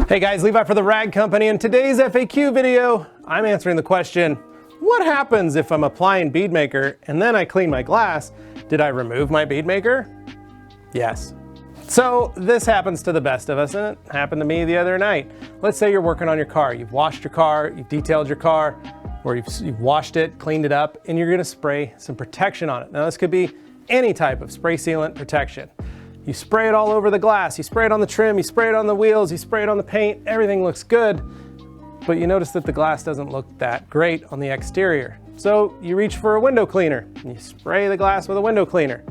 Hey guys, Levi for the Rag Company. In today's FAQ video, I'm answering the question, what happens if I'm applying Bead Maker and then I clean my glass? Did I remove my Bead Maker? Yes. So this happens to the best of us, and it happened to me the other night. Let's say you're working on your car. You've washed your car, you've detailed your car, or you've washed it, cleaned it up, and you're gonna spray some protection on it. Now this could be any type of spray sealant protection. You spray it all over the glass, you spray it on the trim, you spray it on the wheels, you spray it on the paint, everything looks good, but you notice that the glass doesn't look that great on the exterior. So you reach for a window cleaner, and you spray the glass with a window cleaner.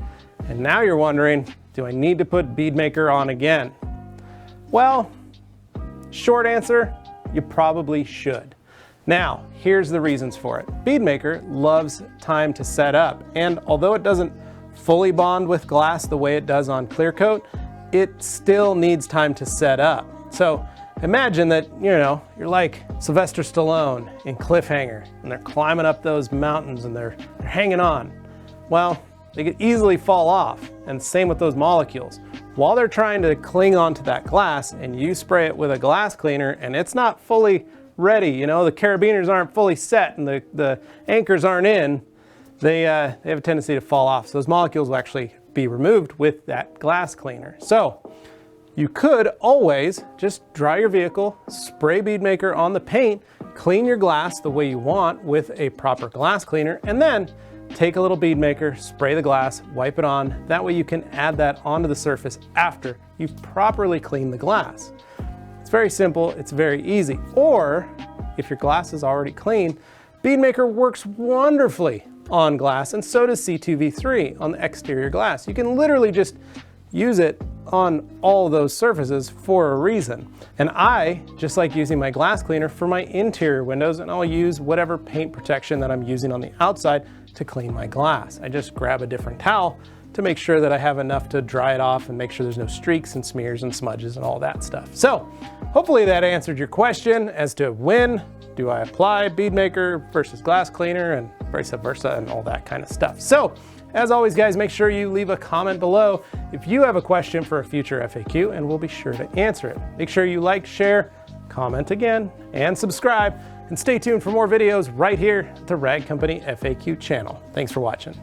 And now you're wondering, do I need to put Bead Maker on again? Well, short answer, you probably should. Now, here's the reasons for it. Bead Maker loves time to set up, and although it doesn't fully bond with glass the way it does on clear coat, it still needs time to set up. So imagine that, you're like Sylvester Stallone in Cliffhanger, and they're climbing up those mountains and they're hanging on. Well, they could easily fall off, and same with those molecules. While they're trying to cling onto that glass and you spray it with a glass cleaner and it's not fully ready, the carabiners aren't fully set and the anchors aren't in, they have a tendency to fall off. So those molecules will actually be removed with that glass cleaner. So you could always just dry your vehicle, spray Bead Maker on the paint, clean your glass the way you want with a proper glass cleaner, and then take a little Bead Maker, spray the glass, wipe it on. That way you can add that onto the surface after you've properly cleaned the glass. It's very simple, it's very easy. Or if your glass is already clean, Bead Maker works wonderfully on glass, and so does C2V3 on the exterior glass. You can literally just use it on all those surfaces for a reason. And I just like using my glass cleaner for my interior windows, and I'll use whatever paint protection that I'm using on the outside to clean my glass. I just grab a different towel to make sure that I have enough to dry it off and make sure there's no streaks and smears and smudges and all that stuff. So hopefully that answered your question as to when do I apply Bead Maker versus glass cleaner and vice versa and all that kind of stuff. So as always, guys, make sure you leave a comment below if you have a question for a future FAQ, and we'll be sure to answer it. Make sure you like, share, comment again, and subscribe, and stay tuned for more videos right here at the Rag Company FAQ channel. Thanks for watching.